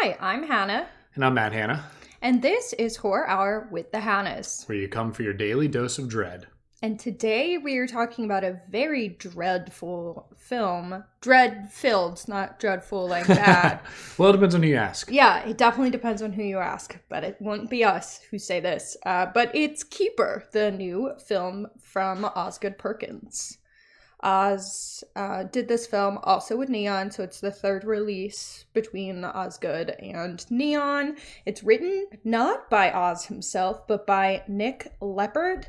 Hi, I'm Hannah. And I'm Matt Hannah. And this is Horror Hour with the Hannahs. Where you come for your daily dose of dread. And today we are talking about a very dreadful film. Dread-filled, not dreadful like that. Well, it depends on who you ask. Yeah, it definitely depends on who you ask. But it won't be us who say this. But it's Keeper, the new film from Osgood Perkins. Oz did this film also with Neon, so it's the third release between Osgood and Neon. It's written not by Oz himself, but by Nick Leppard,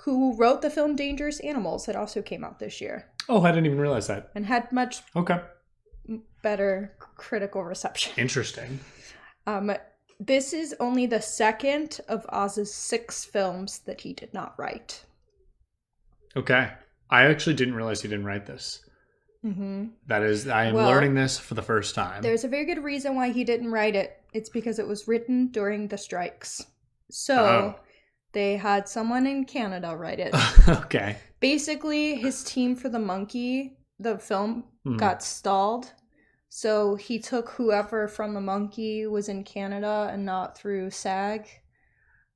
who wrote the film Dangerous Animals that also came out this year. Oh, I didn't even realize that. And had much better critical reception. Interesting. This is only the second of Oz's 6 films that he did not write. Okay. I actually didn't realize he didn't write this. Mm-hmm. I am learning this for the first time. There's a very good reason why he didn't write it. It's because it was written during the strikes. So they had someone in Canada write it. Okay. Basically, his team for The Monkey, the film, got stalled. So he took whoever from The Monkey was in Canada and not through SAG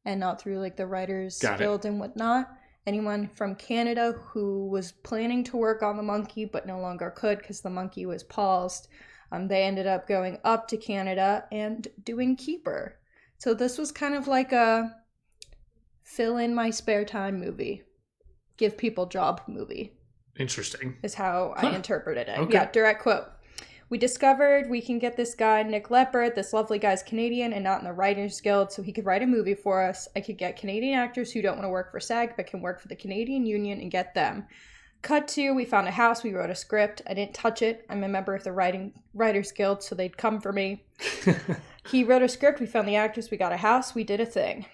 and not through like the Writers Guild and whatnot. Anyone from Canada who was planning to work on The Monkey but no longer could because The Monkey was paused, they ended up going up to Canada and doing Keeper. So this was kind of like a fill in my spare time movie. Give people job movie. Interesting. Is how I interpreted it. Okay. Yeah, direct quote. We discovered we can get this guy, Nick Leppard, this lovely guy's Canadian and not in the Writers Guild, so he could write a movie for us. I could get Canadian actors who don't want to work for SAG but can work for the Canadian Union and get them. Cut to, we found a house, we wrote a script. I didn't touch it. I'm a member of the Writers Guild, so they'd come for me. He wrote a script, we found the actors, we got a house, we did a thing.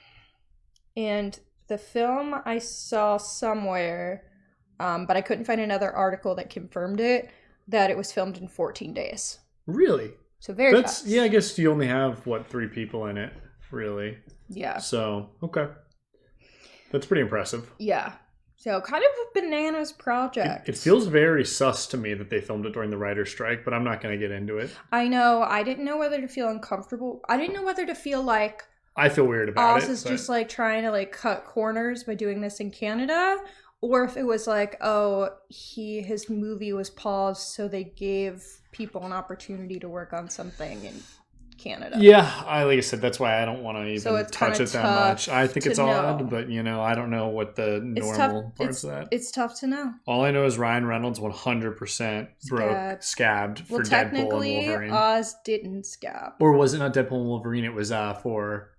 And the film I saw somewhere, but I couldn't find another article that confirmed it, that it was filmed in 14 days. Really? So very fast. Yeah, I guess you only have, 3 people in it, really? Yeah. So, okay. That's pretty impressive. Yeah. So kind of a bananas project. It feels very sus to me that they filmed it during the writer's strike, but I'm not going to get into it. I know. I didn't know whether to feel uncomfortable. I didn't know whether to feel like I feel weird about Oz is just like trying to like cut corners by doing this in Canada. Or if it was like, his movie was paused, so they gave people an opportunity to work on something in Canada. Yeah, like I said, that's why I don't want to even touch it that much. I think it's odd, but I don't know what the normal parts of that. It's tough to know. All I know is Ryan Reynolds 100% scabbed for Deadpool and Wolverine. Technically, Oz didn't scab. Or was it not Deadpool and Wolverine? It was for...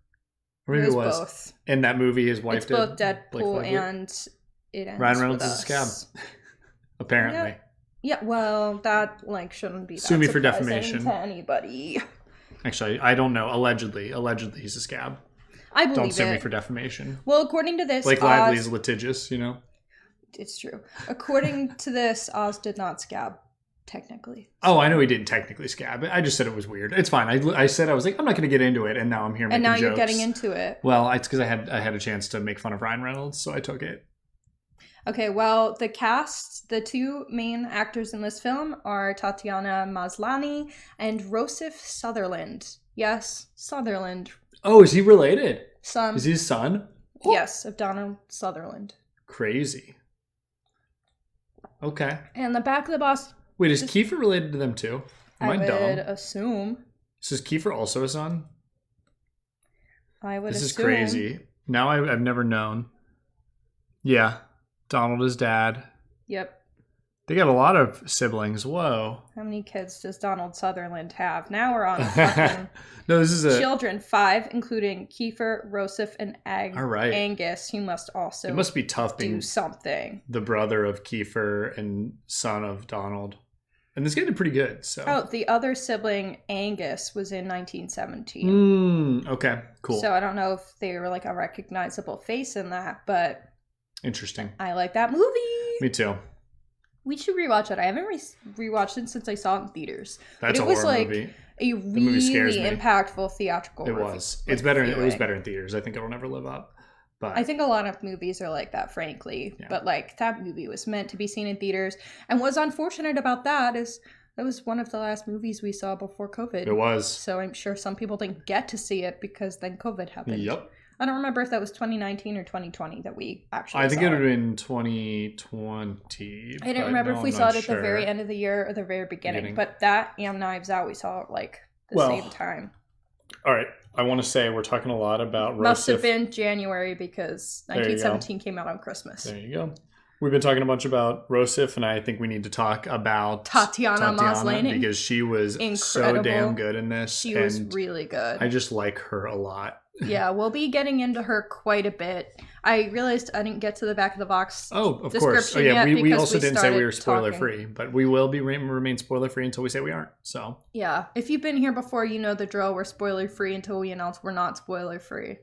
Maybe it was both. In that movie, his wife did. It's both Deadpool and... Ryan Reynolds is a scab, apparently. Yeah, well, that shouldn't be that Sue me for defamation to anybody. Actually, I don't know. Allegedly, he's a scab. I believe Don't sue me for defamation. Well, according to this, Lively is litigious, It's true. According to this, Oz did not scab. Technically. Oh, I know he didn't technically scab. I just said it was weird. It's fine. I said I was like, I'm not going to get into it, and now I'm here making jokes. And now you're getting into it. Well, it's because I had a chance to make fun of Ryan Reynolds, so I took it. Okay, well, the cast, the 2 main actors in this film are Tatiana Maslany and Rossif Sutherland. Yes, Sutherland. Oh, is he related? Son. Is he his son? Yes, of Donald Sutherland. Crazy. Okay. And the back of the box... Wait, is Kiefer related to them too? Am I dumb? I would assume. So is Kiefer also a son? I would assume. This is crazy. Now I've never known. Yeah. Donald is dad. Yep. They got a lot of siblings. Whoa. How many kids does Donald Sutherland have? Now we're on fucking no, this is children. 5, including Kiefer, Rossif, and Angus. He must also it must be tough do being something. The brother of Kiefer and son of Donald. And this guy did pretty good. So. Oh, the other sibling, Angus, was in 1917. Okay, cool. So I don't know if they were like a recognizable face in that, but... Interesting. I like that movie. Me too. We should rewatch it. I haven't rewatched it since I saw it in theaters. That's a horror movie. A really impactful theatrical movie. It was. It's better. It was better in theaters. I think it'll never live up. But I think a lot of movies are like that, frankly. Yeah. But that movie was meant to be seen in theaters. And what's unfortunate about that is That was one of the last movies we saw before COVID. It was. So I'm sure some people didn't get to see it because then COVID happened. Yep. I don't remember if that was 2019 or 2020 that we actually I think saw it would have been 2020. I don't remember if we saw it at the very end of the year or the very beginning. But that and Knives Out, we saw it like the same time. All right. I want to say we're talking a lot about Rosif. Must have been January because 1917 came out on Christmas. There you go. We've been talking a bunch about Rosif, and I think we need to talk about Tatiana Maslany, because she was so damn good in this. She was really good. I just like her a lot. Yeah, we'll be getting into her quite a bit. I realized I didn't get to the back of the box. Oh, of course. Oh, yeah, we also didn't say we were spoiler free, but we will be remain spoiler free until we say we aren't. So yeah, if you've been here before, you know the drill. We're spoiler free until we announce we're not spoiler free.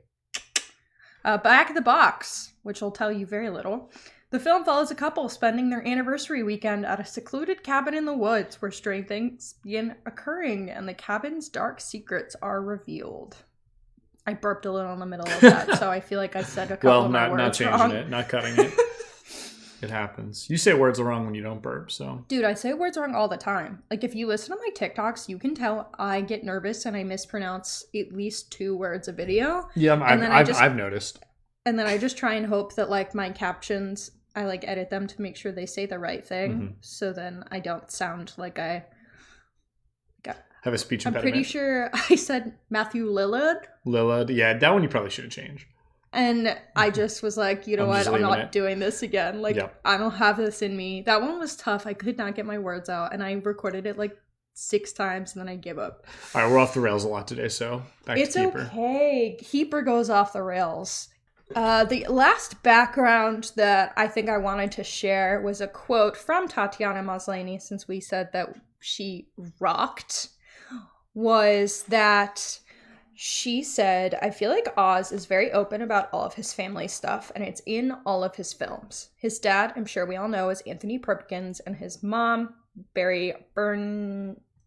Back of the box, which will tell you very little. The film follows a couple spending their anniversary weekend at a secluded cabin in the woods where strange things begin occurring and the cabin's dark secrets are revealed. I burped a little in the middle of that, so I feel like I said a couple of my words not changing wrong. it, not cutting it. It happens. You say words wrong when you don't burp, so. Dude, I say words wrong all the time. Like, if you listen to my TikToks, you can tell I get nervous and I mispronounce at least 2 words a video. Yeah, I've noticed. And then I just try and hope that, like, my captions, I, like, edit them to make sure they say the right thing. Mm-hmm. So then I don't sound like I have a speech impediment. I'm pretty sure I said Matthew Lillard. Lillard, yeah, that one you probably should have changed. And I just was like, you know what, I'm not doing this again. Like, I don't have this in me. That one was tough. I could not get my words out. And I recorded it like 6 times and then I give up. All right, we're off the rails a lot today, so back to Keeper. It's okay. Keeper goes off the rails. The last background that I think I wanted to share was a quote from Tatiana Maslany, since we said that she rocked, was that she said, I feel like Oz is very open about all of his family stuff, and it's in all of his films. His dad, I'm sure we all know, is Anthony Perkins, and his mom, Barry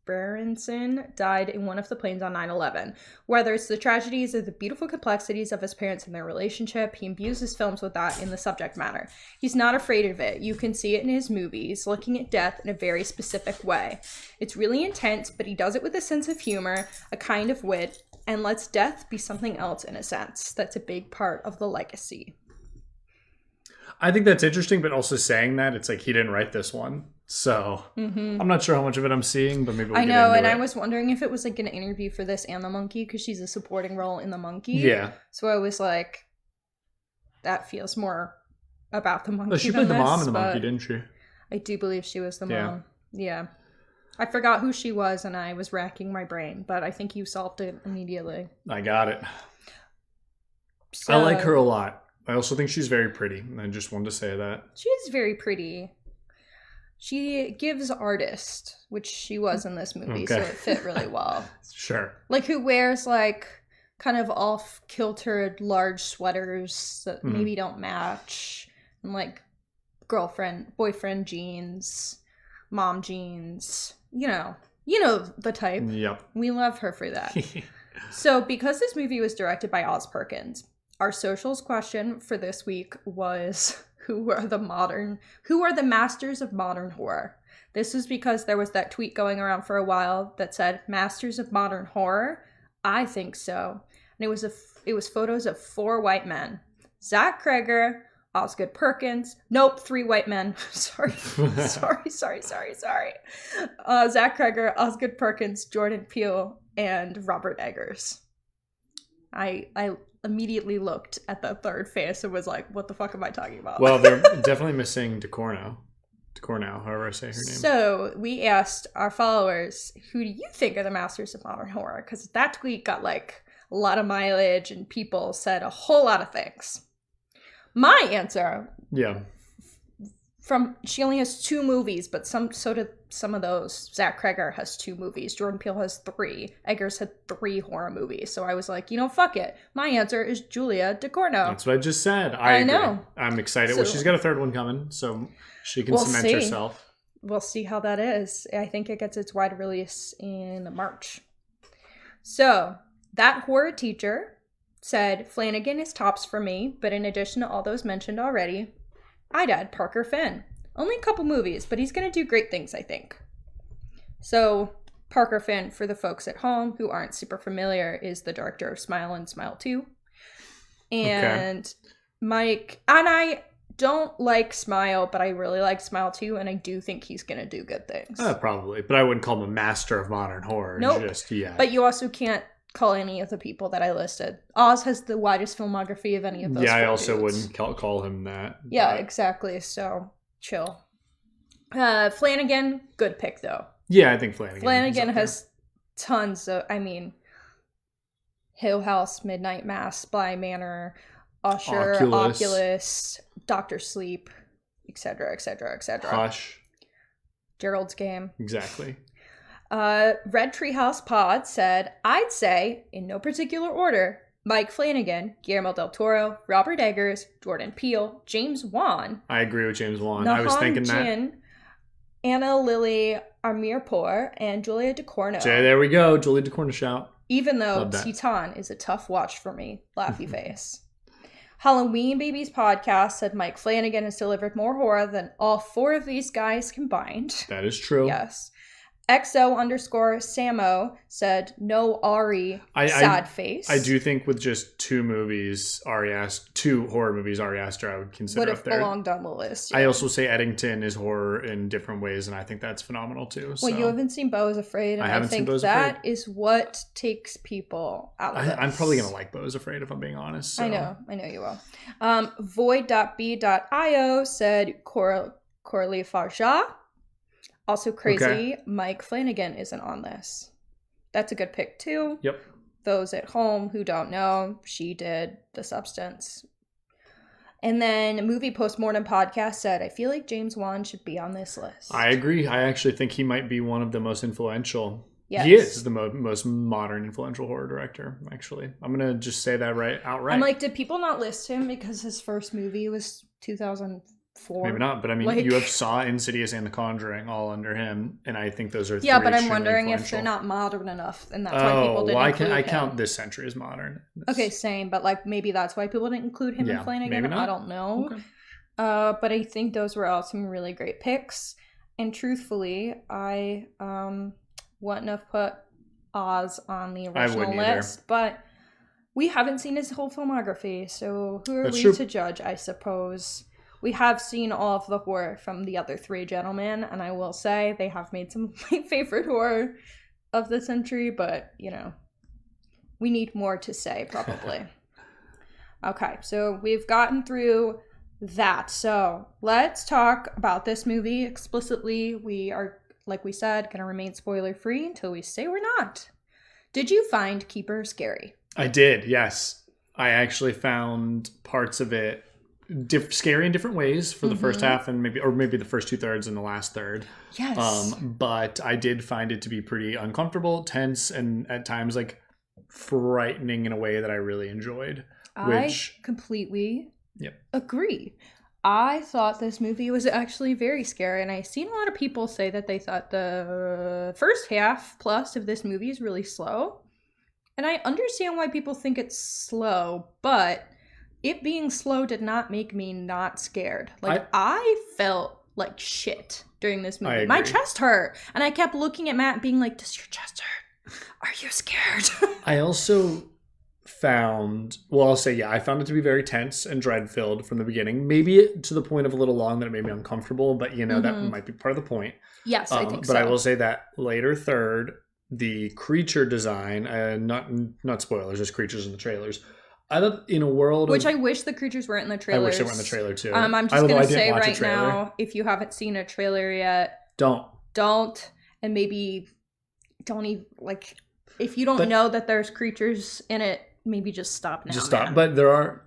Berenson, died in one of the planes on 9/11. Whether it's the tragedies or the beautiful complexities of his parents and their relationship, he imbues his films with that in the subject matter. He's not afraid of it. You can see it in his movies, looking at death in a very specific way. It's really intense, but he does it with a sense of humor, a kind of wit, and lets death be something else in a sense. That's a big part of the legacy. I think that's interesting, but also saying that, it's like he didn't write this one. So I'm not sure how much of it I'm seeing, but maybe we'll get into it. I was wondering if it was like an interview for this and The Monkey, because she's a supporting role in The Monkey. Yeah. So I was like, that feels more about The Monkey. She played the mom in The Monkey, didn't she? I do believe she was the mom. Yeah. I forgot who she was and I was racking my brain, but I think you solved it immediately. I got it. So, I like her a lot. I also think she's very pretty. I just wanted to say that. She is very pretty. She gives artist, which she was in this movie, so it fit really well. Sure. Like, who wears, like, kind of off-kiltered large sweaters that maybe don't match, and, like, boyfriend jeans, mom jeans, you know the type. Yep. We love her for that. So, because this movie was directed by Osgood Perkins, our socials question for this week was, who are the masters of modern horror? This is because there was that tweet going around for a while that said, masters of modern horror? I think so. And it was photos of 4 white men. Zach Cregger, Osgood Perkins. Nope, 3 white men. Sorry. Zach Cregger, Osgood Perkins, Jordan Peele, and Robert Eggers. I immediately looked at the third face and was like, what the fuck am I talking about? Well, they're definitely missing DeCorno, however I say her name. So we asked our followers, who do you think are the masters of modern horror? Because that tweet got like a lot of mileage and people said a whole lot of things. My answer, she only has 2 movies, but so did some of those. Zach Cregger has 2 movies. Jordan Peele has 3. Eggers had 3 horror movies. So I was like, fuck it. My answer is Julia Ducournau. That's what I just said. I know. I'm excited. Well, she's got a 3rd one coming, so she can cement herself. We'll see how that is. I think it gets its wide release in March. So that horror teacher said, Flanagan is tops for me, but in addition to all those mentioned already, I'd add Parker Finn. Only a couple movies, but he's going to do great things, I think. So Parker Finn, for the folks at home who aren't super familiar, is the director of Smile and Smile 2. And Mike, and I don't like Smile, but I really like Smile 2, and I do think he's going to do good things. Probably, but I wouldn't call him a master of modern horror just yet. But you also can't call any of the people that I listed. Oz has the widest filmography of any of those. Yeah, I also wouldn't call him that. Yeah, exactly. So, chill. Flanagan, good pick, though. Yeah, I think Flanagan has tons of, Hill House, Midnight Mass, Bly Manor, Usher, Oculus, Dr. Sleep, etc., etc., etc. Hush. Gerald's Game. Exactly. Red Treehouse Pod said, I'd say, in no particular order, Mike Flanagan, Guillermo del Toro, Robert Eggers, Jordan Peele, James Wan. I agree with James Wan. I was thinking that. Anna Lily Amirpour, and Julia Ducournau. There we go. Julia Ducournau shout. Even though Titan is a tough watch for me. Laughy face. Halloween Babies podcast said Mike Flanagan has delivered more horror than all four of these guys combined. That is true. Yes. XO_Samo said no Ari sad face. I do think with just two horror movies Ari Aster I would consider would up have there. belonged on the list. Yeah. I also say Eddington is horror in different ways, and I think that's phenomenal too. Well, you haven't seen Beau is Afraid, and I think that is what takes people out of it. I'm probably gonna like Beau is Afraid if I'm being honest. So. I know you will. Void.b.io said Coralie Farja. Also crazy, Mike Flanagan isn't on this. That's a good pick too. Yep. Those at home who don't know, she did The Substance. And then Movie Postmortem Podcast said, I feel like James Wan should be on this list. I agree. I actually think he might be one of the most influential. Yes. He is the most modern influential horror director, actually. I'm going to just say that outright. I'm like, did people not list him because his first movie was 2004? Maybe not, but I mean, you have Saw, Insidious, and The Conjuring all under him, and I think those are three but I'm wondering if they're not modern enough, and that's why people didn't include him. I count this century as modern. Okay, same, but like maybe that's why people didn't include him in Flanagan. Maybe not. I don't know. Okay. But I think those were all some really great picks, and truthfully, I wouldn't have put Oz on the original list, but we haven't seen his whole filmography, so who are we to judge, I suppose. We have seen all of the horror from the other three gentlemen, and I will say they have made some of my favorite horror of the century, but, we need more to say, probably. Okay, so we've gotten through that. So let's talk about this movie explicitly. We are, like we said, going to remain spoiler-free until we say we're not. Did you find Keeper scary? I did, yes. I actually found parts of it scary in different ways for the first half and maybe the first 2/3 and the last third. Yes. But I did find it to be pretty uncomfortable, tense, and at times like frightening in a way that I really enjoyed. I completely agree. I thought this movie was actually very scary, and I've seen a lot of people say that they thought the first half plus of this movie is really slow. And I understand why people think it's slow, but it being slow did not make me not scared. Like, I felt like shit during this movie. My chest hurt. And I kept looking at Matt being like, does your chest hurt? Are you scared? I also found, I found it to be very tense and dread-filled from the beginning. Maybe to the point of a little long that it made me uncomfortable, but, that might be part of the point. Yes, I think so. But I will say that later third, the creature design, not spoilers, just creatures in the trailers, I thought in a world which I wish the creatures were in the trailers. I wish they were in the trailer too. I'm just going to say right now, if you haven't seen a trailer yet, don't, and maybe don't even, like, if you don't know that there's creatures in it, maybe just stop now. Just stop. Man. But there are.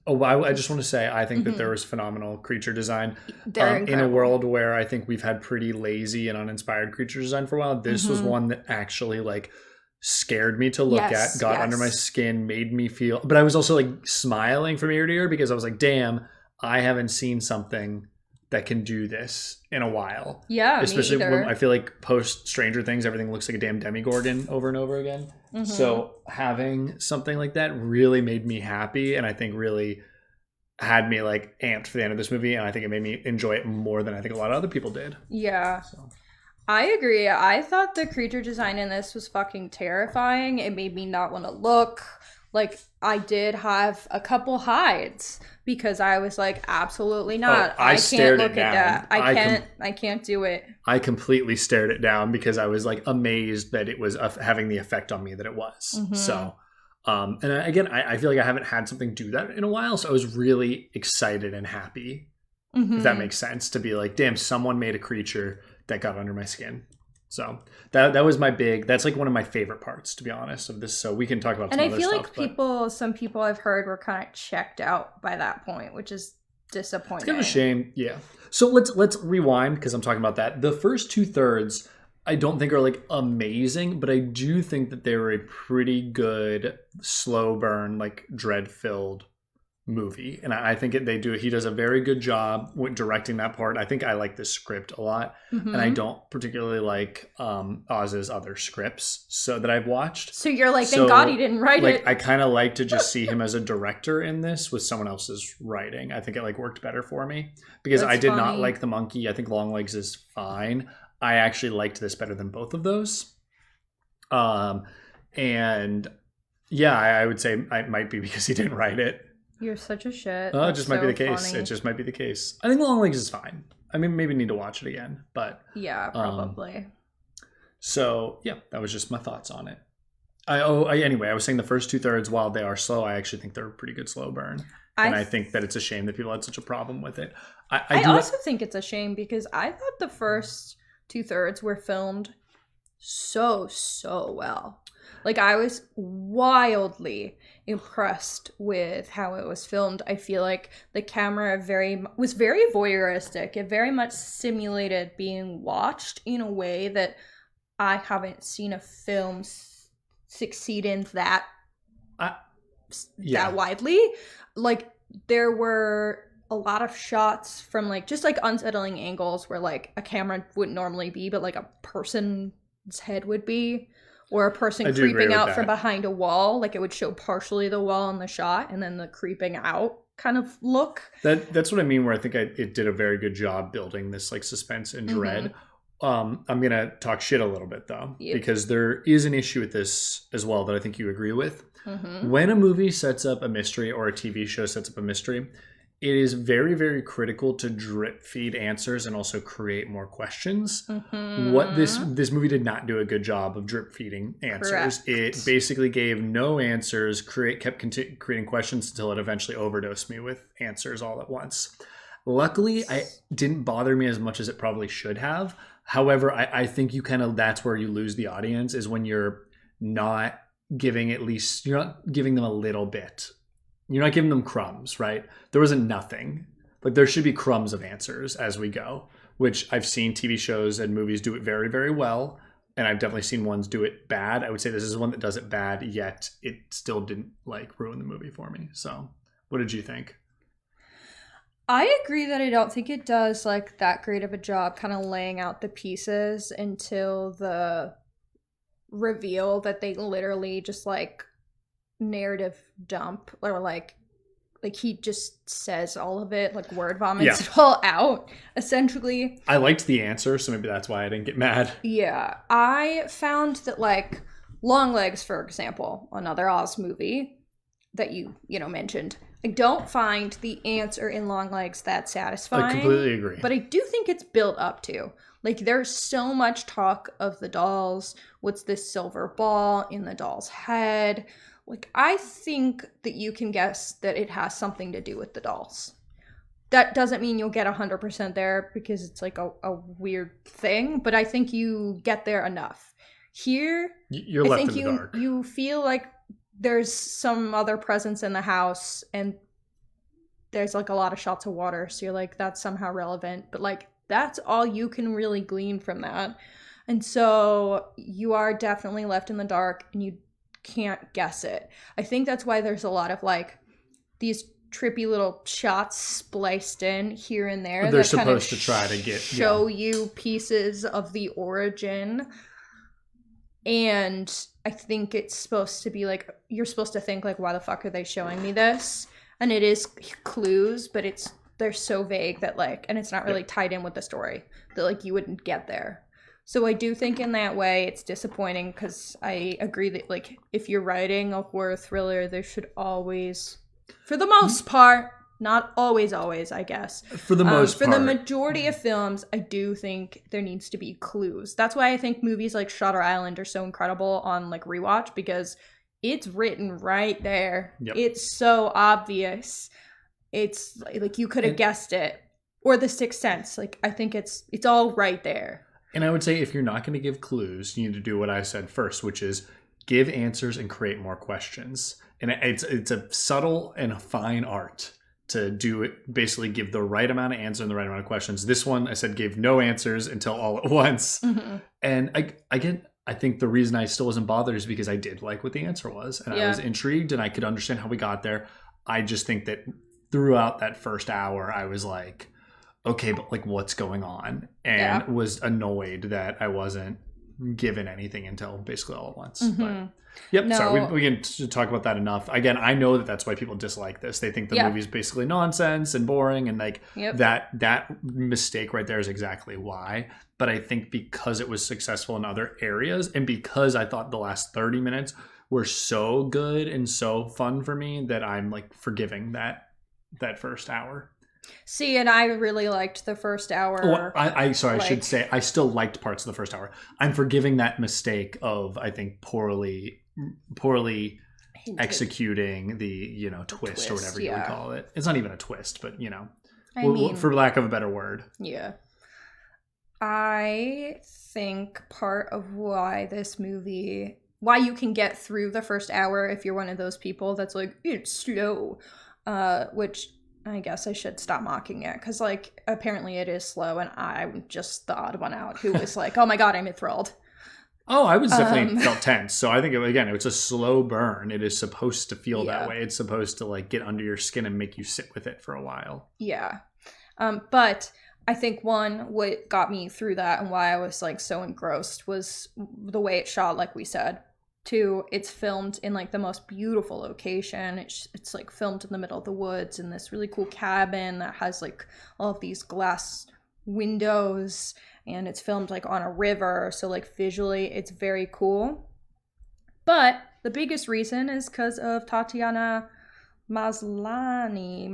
I just want to say, I think that there was phenomenal creature design in a world where I think we've had pretty lazy and uninspired creature design for a while. This was one that actually like scared me to look at, got under my skin, made me feel, but I was also like smiling from ear to ear because I was like, damn, I haven't seen something that can do this in a while. Yeah, especially when I feel like post Stranger Things, everything looks like a damn Demogorgon over and over again. So having something like that really made me happy, and I think really had me like amped for the end of this movie, and I think it made me enjoy it more than I think a lot of other people did. Yeah. I agree. I thought the creature design in this was fucking terrifying. It made me not want to look. Like, I did have a couple hides because I was like, absolutely not. I can't look at that. I can't do it. I completely stared it down because I was like amazed that it was having the effect on me that it was. Mm-hmm. So, and again, I feel like I haven't had something do that in a while. So I was really excited and happy, if that makes sense, to be like, damn, someone made a creature that got under my skin. So that was that's like one of my favorite parts, to be honest, of this. So we can talk about some other stuff. And I feel like some people I've heard were kind of checked out by that point, which is disappointing. It's kind of a shame. Yeah. So let's rewind, because I'm talking about that. The first 2/3 I don't think are like amazing, but I do think that they were a pretty good slow burn, like dread-filled movie. And I think he does a very good job with directing that part. I think I like this script a lot. Mm-hmm. And I don't particularly like Oz's other scripts that I've watched. So you're like, thank God he didn't write it. I kind of like to just see him as a director in this with someone else's writing. I think it like worked better for me because I did not like The Monkey. I think Longlegs is fine. I actually liked this better than both of those. And yeah, I would say it might be because he didn't write it. You're such a shit. It just might be the case. Funny. It just might be the case. I think Longlegs is fine. I mean, maybe need to watch it again, but yeah, probably. So yeah, that was just my thoughts on it. Anyway, I was saying the first 2/3, while they are slow, I actually think they're a pretty good slow burn, and I think that it's a shame that people had such a problem with it. I also think it's a shame because I thought the first 2/3 were filmed so well. Like, I was wildly impressed with how it was filmed. I feel like the camera was very voyeuristic. It very much simulated being watched in a way that I haven't seen a film succeed in that widely. Like, there were a lot of shots from like just like unsettling angles where like a camera wouldn't normally be, but like a person's head would be. Or a person creeping out from behind a wall. Like, it would show partially the wall in the shot and then the creeping out kind of look. That's what I mean, where I think it did a very good job building this like suspense and dread. Mm-hmm. I'm going to talk shit a little bit, though, because there is an issue with this as well that I think you agree with. Mm-hmm. When a movie sets up a mystery or a TV show sets up a mystery, it is very, very critical to drip feed answers and also create more questions. Mm-hmm. What this movie did not do a good job of drip feeding answers. Correct. It basically gave no answers, kept creating questions until it eventually overdosed me with answers all at once. Luckily, it didn't bother me as much as it probably should have. However, I think that's where you lose the audience, is when you're not giving you're not giving them a little bit. You're not giving them crumbs, right? There wasn't nothing. Like, there should be crumbs of answers as we go, which I've seen TV shows and movies do it very, very well. And I've definitely seen ones do it bad. I would say this is one that does it bad, yet it still didn't like ruin the movie for me. So what did you think? I agree that I don't think it does like that great of a job kind of laying out the pieces until the reveal that they literally just like narrative dump, or like he just says all of it, like word vomits it all out, essentially. I liked the answer, so maybe that's why I didn't get mad. Yeah, I found that like Longlegs, for example, another Oz movie that you mentioned, I don't find the answer in Longlegs that satisfying. I completely agree. But I do think it's built up to. Like, there's so much talk of the dolls. What's this silver ball in the doll's head? Like, I think that you can guess that it has something to do with the dolls. That doesn't mean you'll get 100% there because it's like a weird thing, but I think you get there enough. Here, you're left in the dark. You feel like there's some other presence in the house, and there's like a lot of shots of water, so you're like, that's somehow relevant, but like, that's all you can really glean from that. And so you are definitely left in the dark, and you can't guess it. I think that's why there's a lot of like these trippy little shots spliced in here and there. They're supposed to try to show you pieces of the origin. And I think it's supposed to be like, you're supposed to think like, why the fuck are they showing me this? And it is clues, but they're so vague that like, and it's not really tied in with the story that like you wouldn't get there. So I do think in that way it's disappointing, because I agree that, like, if you're writing a horror thriller, there should always, for the most part, not always, I guess. For the most part. For the majority of films, I do think there needs to be clues. That's why I think movies like Shutter Island are so incredible on, like, rewatch, because it's written right there. Yep. It's so obvious. It's like you could have guessed it. Or The Sixth Sense. Like, I think it's all right there. And I would say if you're not going to give clues, you need to do what I said first, which is give answers and create more questions. And it's a subtle and a fine art to do it, basically give the right amount of answer and the right amount of questions. This one, I said, gave no answers until all at once. Mm-hmm. And I think the reason I still wasn't bothered is because I did like what the answer was. And I was intrigued and I could understand how we got there. I just think that throughout that first hour, I was like, okay, but like what's going on? And was annoyed that I wasn't given anything until basically all at once. Mm-hmm. But sorry, we can talk about that enough. Again, I know that that's why people dislike this. They think the movie's basically nonsense and boring, and like that mistake right there is exactly why. But I think because it was successful in other areas, and because I thought the last 30 minutes were so good and so fun for me, that I'm like forgiving that first hour. See, and I really liked the first hour. Well, I should say I still liked parts of the first hour. I'm forgiving that mistake of, I think, poorly executing the twist or whatever you would call it. It's not even a twist, but I mean, for lack of a better word. Yeah. I think part of why you can get through the first hour if you're one of those people that's like, it's slow, which I guess I should stop mocking it, because like apparently it is slow, and I'm just the odd one out who was like, oh my god, I'm enthralled. Oh, I was definitely felt tense. So I think it's a slow burn. It is supposed to feel that way. It's supposed to like get under your skin and make you sit with it for a while. Yeah. But I think what got me through that and why I was like so engrossed was the way it's shot, like we said. 2, it's filmed in like the most beautiful location. It's like filmed in the middle of the woods in this really cool cabin that has like all of these glass windows, and it's filmed like on a river, so like visually it's very cool. But the biggest reason is because of Tatiana Maslany.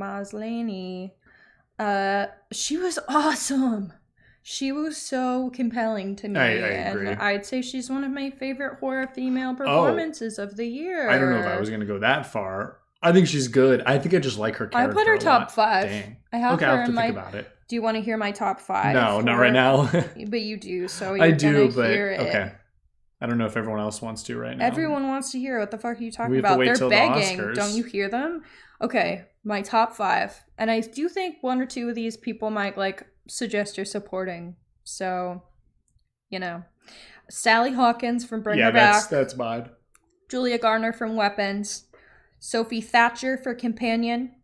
She was awesome. She was so compelling to me. I agree. And I'd say she's one of my favorite horror female performances of the year. I don't know if I was going to go that far. I think she's good. I think I just like her character. I put her top 5. Dang. I have her in my... think about it. Do you want to hear my top 5? No, not right now. But you do, so you're I do, but hear it. Okay. I don't know if everyone else wants to right now. Everyone wants to hear. What the fuck are you talking about? They're begging. Don't you hear them? Okay, my top 5. And I do think 1 or 2 of these people might like suggest you're supporting. So, Sally Hawkins from Bring Her Back. Yeah, that's mine. Julia Garner from Weapons. Sophie Thatcher for Companion.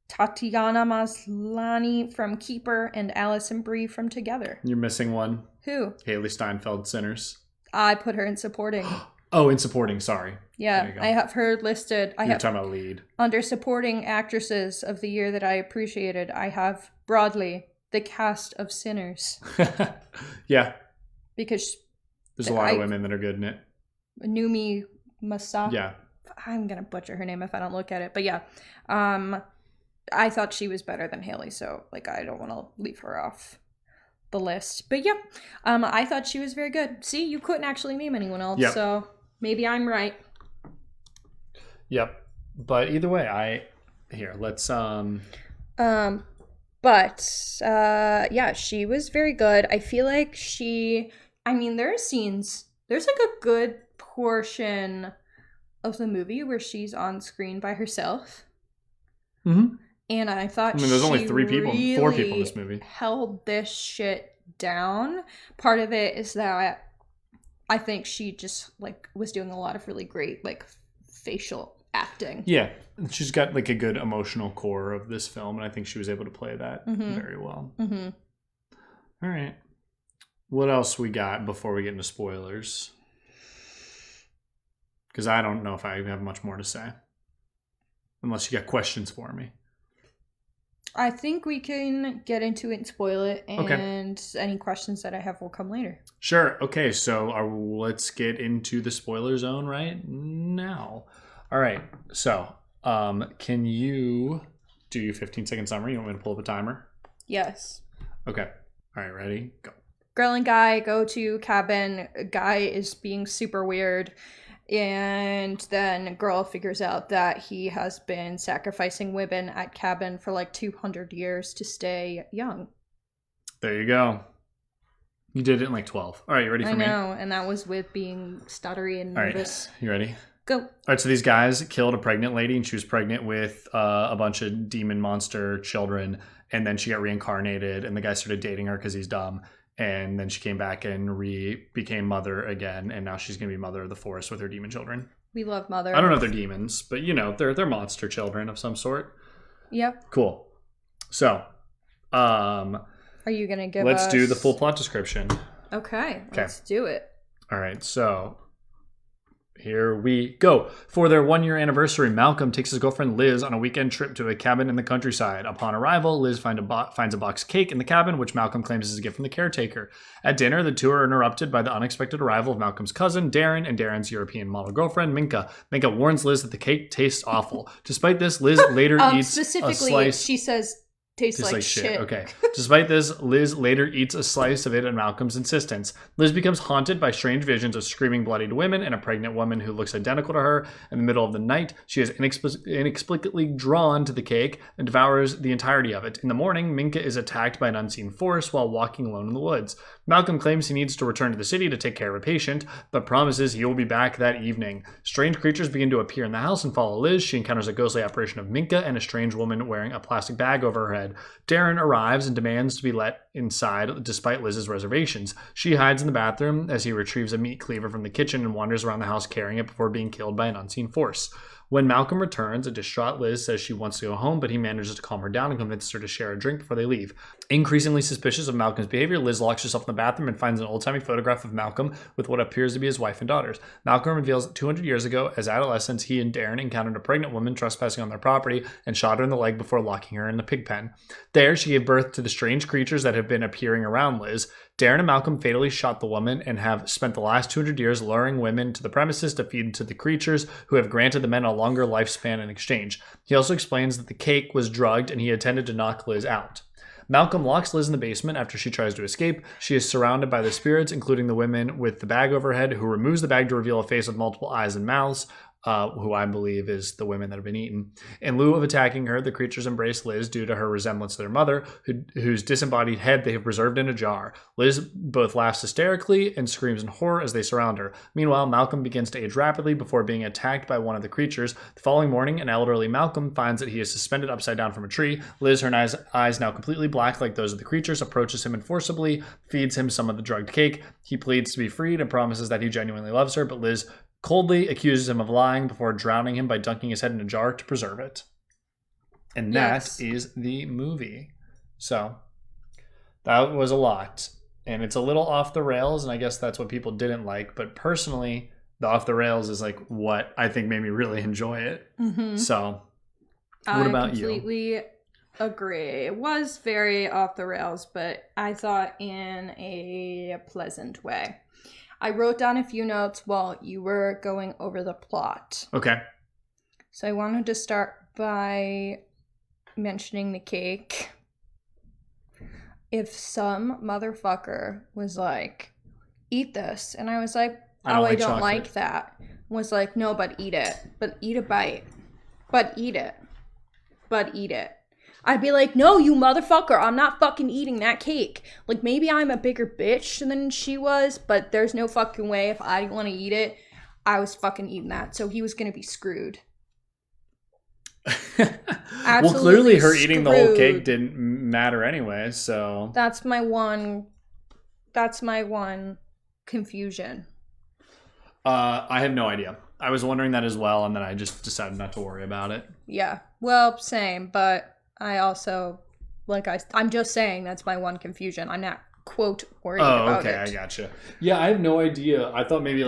Tatiana Maslany from Keeper, and Alison Brie from Together. You're missing one. Who? Haley Steinfeld, Sinners. I put her in supporting. Oh, in supporting, sorry. Yeah, I have her listed. You're talking about lead. Under supporting actresses of the year that I appreciated, I have broadly the cast of Sinners. Yeah. Because there's a lot of women that are good in it. Numi Masaki. Yeah. I'm going to butcher her name if I don't look at it. But yeah. I thought she was better than Haley, so like I don't want to leave her off the list. But yeah. I thought she was very good. See, you couldn't actually name anyone else, so maybe I'm right. Yep. But either way, let's yeah, she was very good. I feel like there are scenes, there's like a good portion of the movie where she's on screen by herself. Mm-hmm. And I thought there's only 4 people in this movie. Held this shit down. Part of it is that I think she just like was doing a lot of really great like facial acting. Yeah, she's got like a good emotional core of this film, and I think she was able to play that very well. Mm-hmm. All right, what else we got before we get into spoilers? Because I don't know if I have much more to say, unless you got questions for me. I think we can get into it and spoil it, and any questions that I have will come later. Sure. Okay, so let's get into the spoiler zone right now. All right. So, can you do your 15-second summary? You want me to pull up a timer? Yes. Okay. All right, ready? Go. Girl and guy go to cabin. Guy is being super weird. And then girl figures out that he has been sacrificing women at cabin for like 200 years to stay young. There you go. You did it in like 12. All right, you ready for me? I know, and that was with being stuttery and nervous. All right, you ready? Go. All right, so these guys killed a pregnant lady, and she was pregnant with a bunch of demon monster children, and then she got reincarnated, and the guy started dating her because he's dumb. And then she came back and became mother again, and now she's going to be mother of the forest with her demon children. We love mother. I don't know if they're demons, but they're monster children of some sort. Yep. Cool. So, are you going to give let's do the full plot description. Okay, let's do it. All right, so here we go. For their 1-year anniversary, Malcolm takes his girlfriend Liz on a weekend trip to a cabin in the countryside. Upon arrival, Liz finds a box of cake in the cabin, which Malcolm claims is a gift from the caretaker. At dinner, the two are interrupted by the unexpected arrival of Malcolm's cousin, Darren, and Darren's European model girlfriend, Minka. Minka warns Liz that the cake tastes awful. Despite this, Liz later eats a slice. She says, tastes like shit. Okay. Despite this, Liz later eats a slice of it at Malcolm's insistence. Liz becomes haunted by strange visions of screaming bloodied women and a pregnant woman who looks identical to her. In the middle of the night, she is inexplicably drawn to the cake and devours the entirety of it. In the morning, Minka is attacked by an unseen force while walking alone in the woods. Malcolm claims he needs to return to the city to take care of a patient, but promises he will be back that evening. Strange creatures begin to appear in the house and follow Liz. She encounters a ghostly apparition of Minka and a strange woman wearing a plastic bag over her head. Darren arrives and demands to be let inside despite Liz's reservations. She hides in the bathroom as he retrieves a meat cleaver from the kitchen and wanders around the house carrying it before being killed by an unseen force. When Malcolm returns, a distraught Liz says she wants to go home, but he manages to calm her down and convinces her to share a drink before they leave. Increasingly suspicious of Malcolm's behavior, Liz locks herself in the bathroom and finds an old-timey photograph of Malcolm with what appears to be his wife and daughters. Malcolm reveals that 200 years ago, as adolescents, he and Darren encountered a pregnant woman trespassing on their property and shot her in the leg before locking her in the pig pen. There, she gave birth to the strange creatures that have been appearing around Liz. Darren and Malcolm fatally shot the woman and have spent the last 200 years luring women to the premises to feed to the creatures who have granted the men a longer lifespan in exchange. He also explains that the cake was drugged and he intended to knock Liz out. Malcolm locks Liz in the basement after she tries to escape. She is surrounded by the spirits, including the women with the bag over her head, who removes the bag to reveal a face with multiple eyes and mouths. Who I believe is the women that have been eaten. In lieu of attacking her, the creatures embrace Liz due to her resemblance to their mother, whose disembodied head they have preserved in a jar. Liz both laughs hysterically and screams in horror as they surround her. Meanwhile, Malcolm begins to age rapidly before being attacked by one of the creatures. The following morning, an elderly Malcolm finds that he is suspended upside down from a tree. Liz, her eyes now completely black like those of the creatures, approaches him and forcibly feeds him some of the drugged cake. He pleads to be freed and promises that he genuinely loves her, but Liz coldly accuses him of lying before drowning him by dunking his head in a jar to preserve it. And that is the movie. So that was a lot. And it's a little off the rails, and I guess that's what people didn't like. But personally, the off the rails is like what I think made me really enjoy it. Mm-hmm. So what about you? I completely agree. It was very off the rails, but I thought in a pleasant way. I wrote down a few notes while you were going over the plot. Okay. So I wanted to start by mentioning the cake. If some motherfucker was like, eat this, and I was like, I don't like that. Was like, no, but eat it. But eat a bite. But eat it. But eat it. I'd be like, no, you motherfucker, I'm not fucking eating that cake. Like, maybe I'm a bigger bitch than she was, but there's no fucking way if I didn't want to eat it, I was fucking eating that. So he was going to be screwed. Well, clearly her eating the whole cake didn't matter anyway, so. That's my one confusion. I have no idea. I was wondering that as well, and then I just decided not to worry about it. Yeah, well, same, but I also, I'm just saying that's my one confusion. I'm not, quote, worried about it. Oh, okay, I gotcha. Yeah, I have no idea. I thought maybe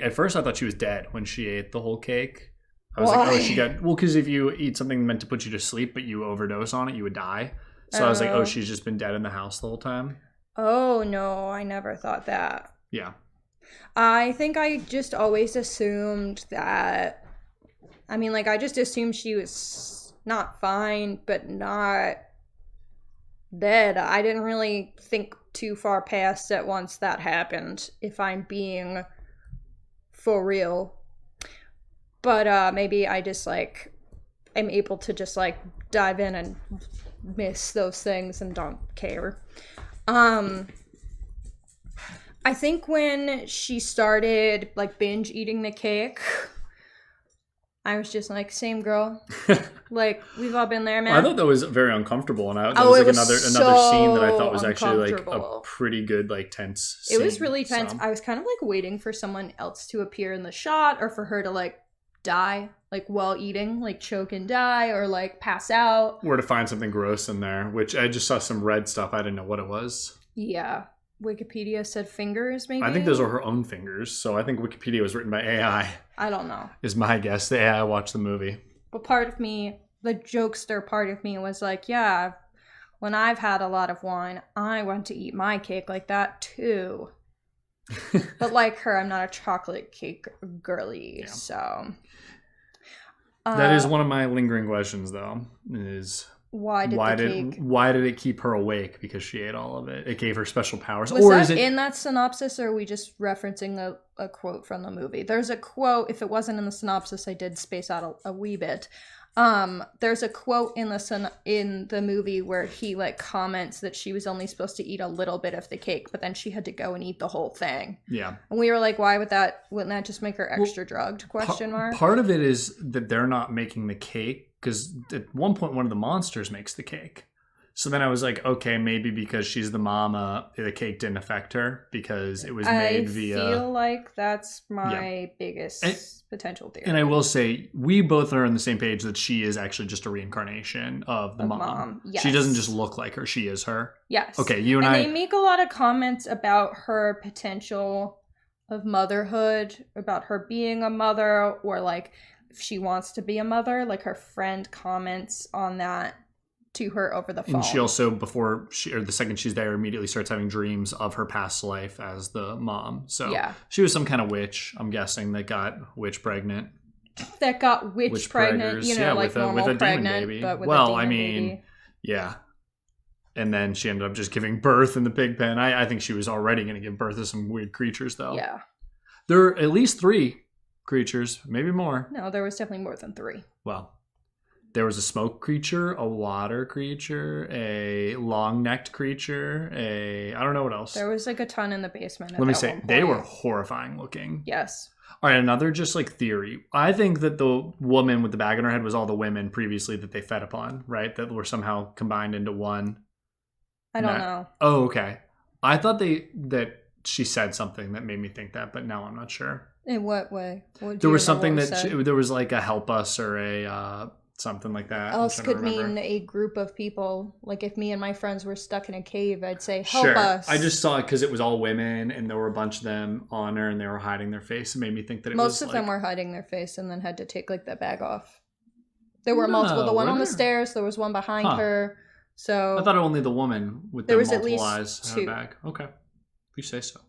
at first I thought she was dead when she ate the whole cake. I was like, oh, she got... Well, because if you eat something meant to put you to sleep, but you overdose on it, you would die. So I was like, oh, she's just been dead in the house the whole time. Oh, no, I never thought that. Yeah. I think I just always assumed that... I mean, like, I just assumed she was not fine, but not dead. I didn't really think too far past it once that happened, if I'm being for real. But maybe I just, like, am able to just, like, dive in and miss those things and don't care. I think when she started, like, binge eating the cake, I was just like, same girl. Like, we've all been there, man. Well, I thought that was very uncomfortable, and that was like another scene that I thought was actually like a pretty good, like, tense scene. It was really tense. So I was kind of like waiting for someone else to appear in the shot, or for her to like die, like while eating, like choke and die, or like pass out, or to find something gross in there. Which I just saw some red stuff. I didn't know what it was. Yeah. Wikipedia said fingers, maybe? I think those are her own fingers, so I think Wikipedia was written by AI. I don't know. Is my guess. The AI watched the movie. But part of me, the jokester part of me was like, yeah, when I've had a lot of wine, I want to eat my cake like that too. But like her, I'm not a chocolate cake girly, so... that is one of my lingering questions, though, is... Why did it keep her awake? Because she ate all of it. It gave her special powers. Was that in that synopsis, or are we just referencing a quote from the movie? There's a quote. If it wasn't in the synopsis, I did space out a wee bit. There's a quote in the movie where he like comments that she was only supposed to eat a little bit of the cake, but then she had to go and eat the whole thing. Yeah. And we were like, wouldn't that just make her extra drugged? Question mark. Part of it is that they're not making the cake, because at one point one of the monsters makes the cake. So then I was like, okay, maybe because she's the mama, the cake didn't affect her because it was made via... I feel like that's my biggest potential theory. And I will say, we both are on the same page that she is actually just a reincarnation of the mom. Yes. She doesn't just look like her, she is her. Yes. Okay, you and I... they make a lot of comments about her potential of motherhood, about her being a mother, or like if she wants to be a mother. Like her friend comments on that to her over the phone. And she also, the second she's there, immediately starts having dreams of her past life as the mom. So she was some kind of witch, I'm guessing, that got witch pregnant. That got witch pregnant, like normal with a pregnant, baby. But with a demon baby. Yeah. And then she ended up just giving birth in the pig pen. I think she was already going to give birth to some weird creatures, though. Yeah. There are at least 3 creatures, maybe more. No, there was definitely more than 3. Well, there was a smoke creature, a water creature, a long-necked creature, I don't know what else. There was like a ton in the basement. Let me say, they were horrifying looking. Yes. All right, another just like theory. I think that the woman with the bag on her head was all the women previously that they fed upon, right? That were somehow combined into one. I don't know. Oh, okay. I thought that she said something that made me think that, but now I'm not sure. In what way? There was something that there was like a help us or a something like that. Else could mean a group of people. Like if me and my friends were stuck in a cave, I'd say, help us. I just saw it because it was all women and there were a bunch of them on her and they were hiding their face. It made me think that most of them were hiding their face and then had to take like that bag off. There were multiple. The one on the stairs, there was one behind her. So I thought only the woman with the multiple eyes had a bag. Okay. You say so.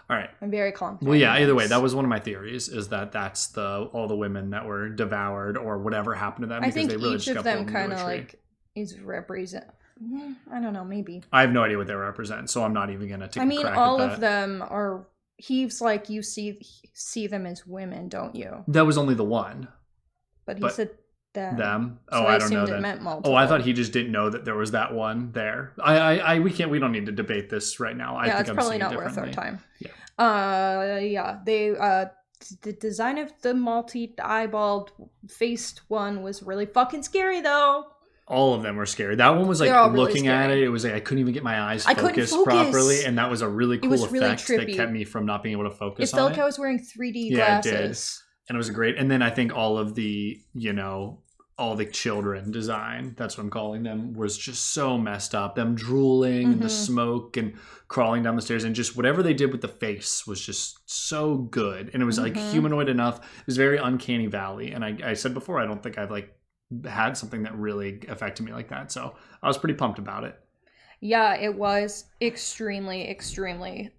All right. I'm very confident. Well, yeah, either way, that was one of my theories, is that that's all the women that were devoured or whatever happened to them. I think each of them kind of like is represent. I don't know, maybe. I have no idea what they represent, so I'm not even going to take a crack at that. I mean, all of them are, he's like, you see them as women, don't you? That was only the one. But he said them. Oh, so I don't know that. Meant multiple. Oh, I thought he just didn't know that there was that one there. We don't need to debate this right now. I think it's probably not worth our time. Yeah. They the design of the multi-eyeballed faced one was really fucking scary though. All of them were scary. That one was like looking at it. It was like I couldn't even get my eyes focused properly, and that was a really cool effect that kept me from not being able to focus. It felt like I was wearing 3D glasses. It did. And it was great. And then I think all of the, all the children design, that's what I'm calling them, was just so messed up. Them drooling and the smoke and crawling down the stairs, and just whatever they did with the face was just so good. And it was like humanoid enough. It was very uncanny valley. And I said before, I don't think I've like had something that really affected me like that. So I was pretty pumped about it. Yeah, it was extremely, extremely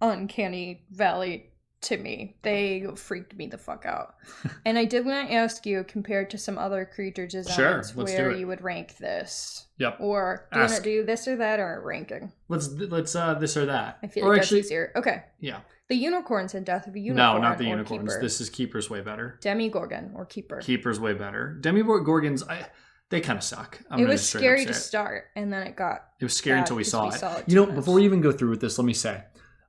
uncanny valley to me. They freaked me the fuck out. And I did want to ask you, compared to some other creature designs, where you would rank this. Yep. Or do you want to do this or that, or ranking? Let's this or that. I feel like that's easier. Okay. Yeah. The unicorns in Death of a Unicorn. No, not the unicorns. Keeper. This is Keeper's way better. Demigorgon or Keeper. Keeper's way better. Demigorgons, they kind of suck. It was scary to start, and then it was scary until we saw it. You know, before we even go through with this, let me say,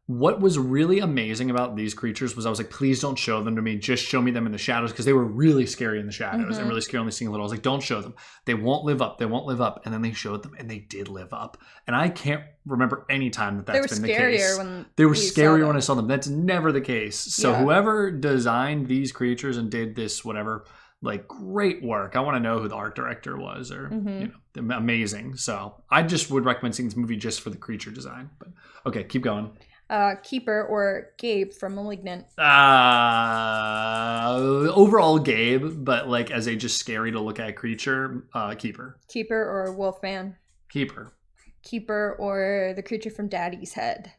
what was really amazing about these creatures was I was like, please don't show them to me. Just show me them in the shadows, because they were really scary in the shadows and really scary only seeing a little. I was like, don't show them. They won't live up. They won't live up. And then they showed them, and they did live up. And I can't remember any time that's been the case. They were scarier when I saw them. That's never the case. So whoever designed these creatures and did this, whatever, like, great work. I want to know who the art director was, or amazing. So I just would recommend seeing this movie just for the creature design. But okay, keep going. Keeper or Gabe from Malignant? Overall Gabe, but like as a just scary to look at creature, Keeper. Keeper or Wolfman? Keeper. Keeper or the creature from Daddy's Head?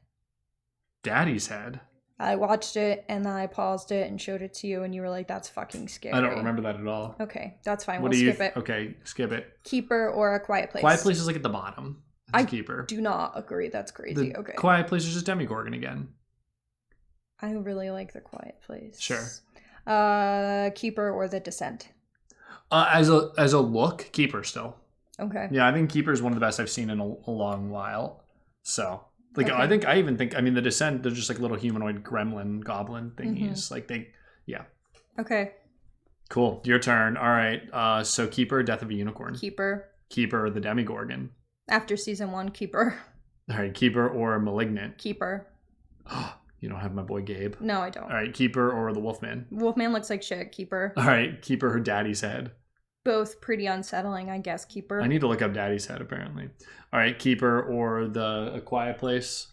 Daddy's Head? I watched it and then I paused it and showed it to you and you were like, that's fucking scary. I don't remember that at all. Okay, that's fine. We'll skip it. Okay, skip it. Keeper or A Quiet Place? Quiet Place is like at the bottom. I Keeper. Do not agree. That's crazy. Okay. Quiet Place is just Demigorgon again. I really like The Quiet Place. Sure. Keeper or The Descent? As a look, Keeper still. Okay. Yeah, I think Keeper is one of the best I've seen in a long while. So, like, okay. I mean, The Descent, they're just like little humanoid gremlin, goblin thingies. Like Okay. Cool. Your turn. All right. So Keeper, Death of a Unicorn. Keeper. Keeper, the Demigorgon. After season 1, Keeper. All right, Keeper or Malignant. Keeper. You don't have my boy Gabe. No, I don't. All right, Keeper or the Wolfman. Wolfman looks like shit. Keeper. All right, Keeper or Daddy's Head. Both pretty unsettling, I guess. Keeper. I need to look up Daddy's Head, apparently. All right, Keeper or A Quiet Place.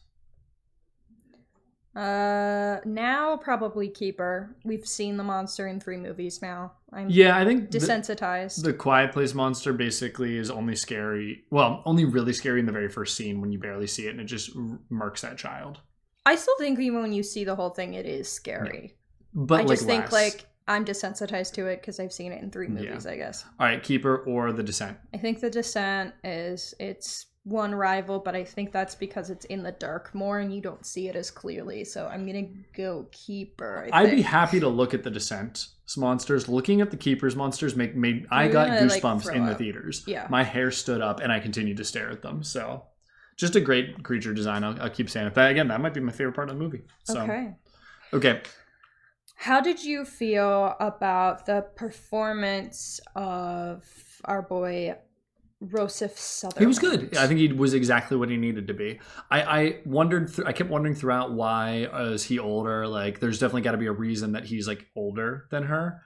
Now probably Keeper. We've seen the monster in 3 movies now. I think desensitized. The Quiet Place monster basically is only scary. Well, only really scary in the very first scene when you barely see it, and it just murks that child. I still think even when you see the whole thing, it is scary. Yeah. But I just think like I'm desensitized to it because I've seen it in 3 movies. I guess. All right, Keeper or The Descent. I think The Descent it's one rival, but I think that's because it's in the dark more and you don't see it as clearly. So I'm gonna go Keeper. I'd be happy to look at the Descent's monsters. Looking at the Keeper's monsters I got goosebumps in the theaters. Yeah, my hair stood up and I continued to stare at them. So just a great creature design. I'll keep saying it. But again, that might be my favorite part of the movie. So, okay. How did you feel about the performance of our boy Rossif Sutherland? He was good. I think he was exactly what he needed to be. I kept wondering throughout, why is he older? Like, there's definitely got to be a reason that he's like older than her.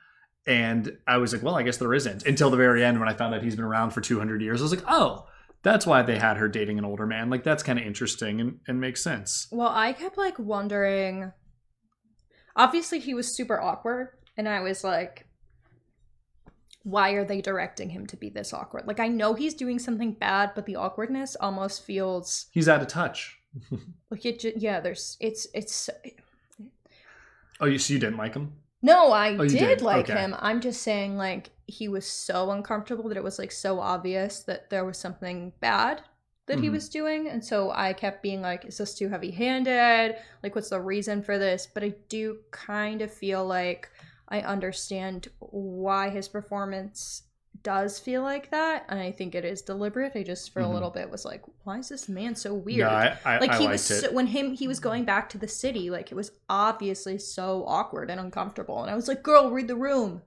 And I was like, well, I guess there isn't, until the very end when I found out he's been around for 200 years. I was like, oh, that's why they had her dating an older man. Like, that's kind of interesting and makes sense. Well, I kept like wondering, obviously he was super awkward, and I was like, why are they directing him to be this awkward? Like, I know he's doing something bad, but the awkwardness almost feels... He's out of touch. Like, it's... Oh, so you didn't like him? No, I did like him. I'm just saying, like, he was so uncomfortable that it was, like, so obvious that there was something bad that he was doing. And so I kept being like, is this too heavy-handed? Like, what's the reason for this? But I do kind of feel like I understand why his performance does feel like that, and I think it is deliberate. I just for a little bit was like, why is this man so weird? Yeah, I he liked was it. When he was going back to the city, like, it was obviously so awkward and uncomfortable, and I was like, girl, read the room.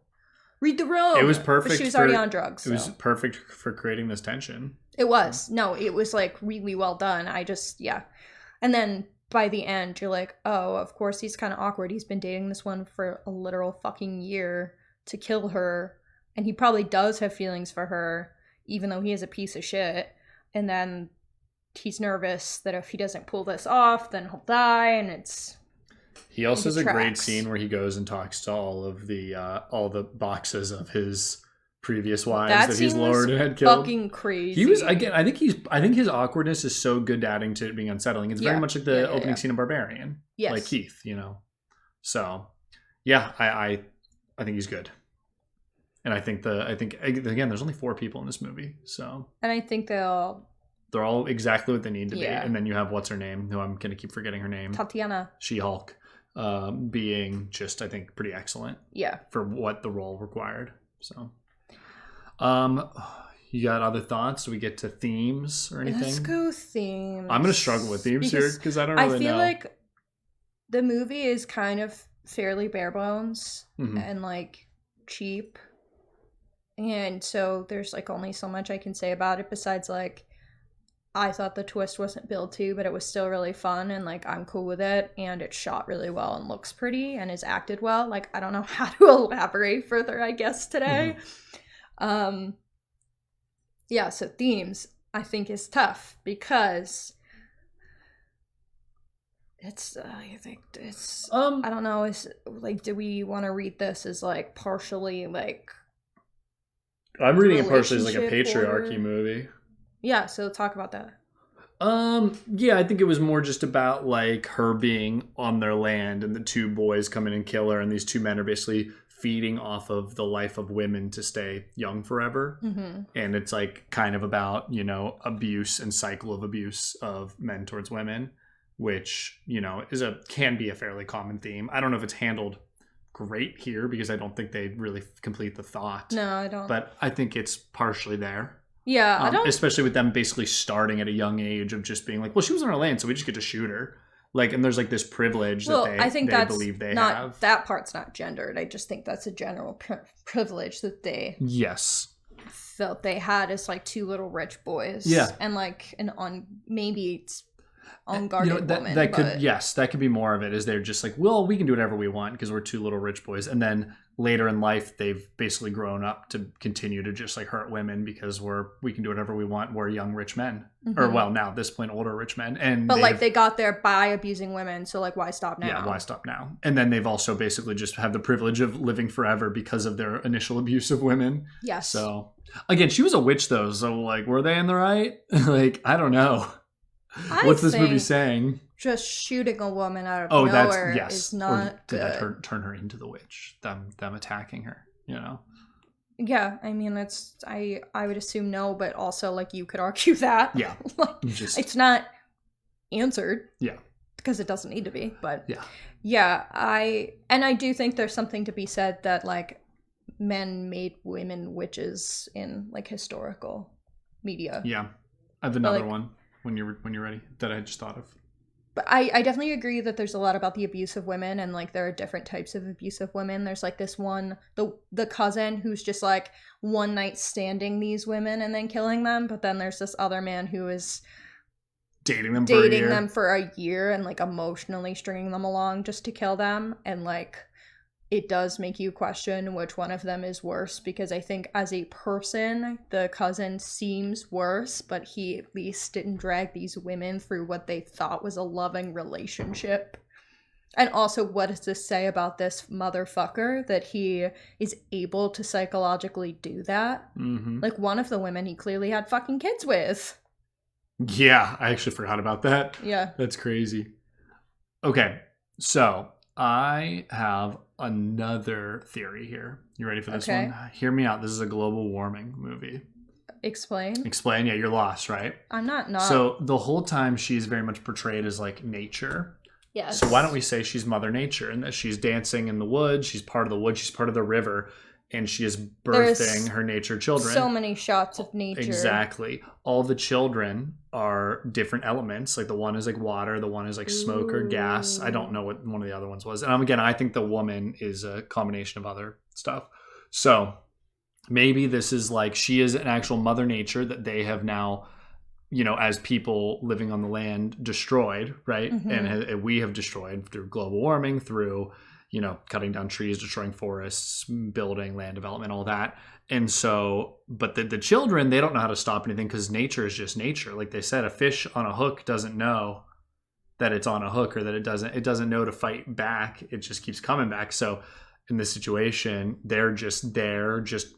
It was perfect. But she was already on drugs. It was perfect for creating this tension. It was. No, it was like really well done. And then by the end, you're like, oh, of course he's kind of awkward. He's been dating this one for a literal fucking year to kill her. and he probably does have feelings for her, even though he is a piece of shit. And then he's nervous that if he doesn't pull this off, then he'll die, and it's... He also has a great scene where he goes and talks to all the boxes of his previous wives that he's lured and had killed. Fucking crazy. He was, again, I think his awkwardness is so good to adding to it being unsettling. It's very much like the opening scene of Barbarian. Yes. Like Keith, you know. So, yeah, I think he's good. And I think again, there's only 4 people in this movie, so. And I think they're all exactly what they need to be. And then you have what's her name, who I'm gonna keep forgetting her name. Tatiana. She-Hulk, being just, I think, pretty excellent. Yeah. For what the role required. So, you got other thoughts? Do we get to themes or anything? Let's go themes. I'm gonna struggle with themes here because I don't really know. I feel like the movie is kind of fairly bare bones and like cheap. And so there's like only so much I can say about it besides like I thought the twist wasn't built to, but it was still really fun and like I'm cool with it, and it's shot really well and looks pretty and is acted well. Like I don't know how to elaborate further, I guess, today. Yeah, so themes I think is tough because it's I think it's I don't know, is like, do we want to read this as like partially like I'm reading it partially as like a patriarchy movie. Yeah, so talk about that. Yeah, I think it was more just about like her being on their land and the 2 boys come in and kill her, and these 2 men are basically feeding off of the life of women to stay young forever. And it's like kind of about, you know, abuse and cycle of abuse of men towards women, which, you know, can be a fairly common theme. I don't know if it's handled great here because I don't think they really complete the thought. No, I don't. But I think it's partially there. Yeah, I don't. Especially with them basically starting at a young age of just being like, well, she was on our land, so we just get to shoot her. Like, and there's like this privilege that they believe they have. That part's not gendered. I just think that's a general privilege that they felt they had as like 2 little rich boys. Yeah, and like maybe it's unguarded woman. That could be more of it. Is they're just like, well, we can do whatever we want because we're 2 little rich boys, and then later in life they've basically grown up to continue to just like hurt women because we can do whatever we want. We're young rich men, or well, now at this point older rich men, but like they got there by abusing women, so like why stop now? Yeah, why stop now? And then they've also basically just have the privilege of living forever because of their initial abuse of women. Yes. So again, she was a witch though, so like were they in the right? Like I don't know. What's this movie saying? Just shooting a woman out of nowhere is not good. Did that turn her into the witch? Them attacking her, you know? Yeah, I mean, I would assume no, but also, like, you could argue that. Yeah. Like, it's not answered. Yeah. Because it doesn't need to be, but... Yeah. Yeah, I do think there's something to be said that, like, men made women witches in, like, historical media. Yeah. I have another one when you're ready that I just thought of. But I definitely agree that there's a lot about the abuse of women, and like there are different types of abuse of women. There's like this one, the cousin who's just like one night standing these women and then killing them, but then there's this other man who is dating them for a year and like emotionally stringing them along just to kill them. And like it does make you question which one of them is worse, because I think as a person, the cousin seems worse, but he at least didn't drag these women through what they thought was a loving relationship. And also, what does this say about this motherfucker that he is able to psychologically do that? Mm-hmm. Like, one of the women he clearly had fucking kids with. Yeah, I actually forgot about that. Yeah. That's crazy. Okay, so I have another theory here. You ready for this one? Hear me out. This is a global warming movie. Explain. Yeah, you're lost, right? I'm not. So the whole time she's very much portrayed as like nature. Yes. So why don't we say she's Mother Nature, and that she's dancing in the woods, she's part of the woods, she's part of the river, and she is birthing her nature children. So many shots of nature. Exactly. All the children are different elements. Like the one is like water, the one is like smoke or gas. I don't know what one of the other ones was. And again, I think the woman is a combination of other stuff. So maybe this is like she is an actual Mother Nature that they have now, you know, as people living on the land, destroyed, right? Mm-hmm. And we have destroyed through global warming, through, cutting down trees, destroying forests, building, land development, all that. And so, but the children, they don't know how to stop anything because nature is just nature. Like they said, a fish on a hook doesn't know that it's on a hook, or that it doesn't know to fight back. It just keeps coming back. So in this situation, they're just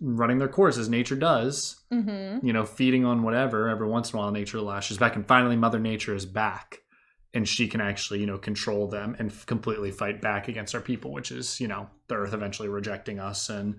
running their course as nature does, feeding on whatever. Every once in a while, nature lashes back, and finally Mother Nature is back, and she can actually, control them and completely fight back against our people, which is, the earth eventually rejecting us and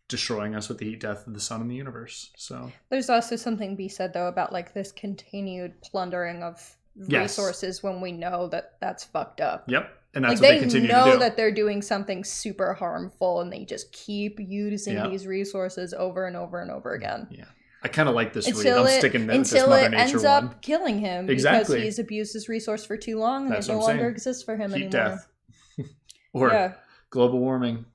destroying us with the heat death of the sun and the universe. So there's also something to be said though about like this continued plundering of resources when we know that that's fucked up. Yep. And that's what they continue to do. They know that they're doing something super harmful, and they just keep using these resources over and over and over again. Yeah. I kind of like this read. I'm sticking with this Mother Nature one. Until it ends up killing him because he's abused his resource for too long, and it no longer exists for him anymore. Death. Or global warming,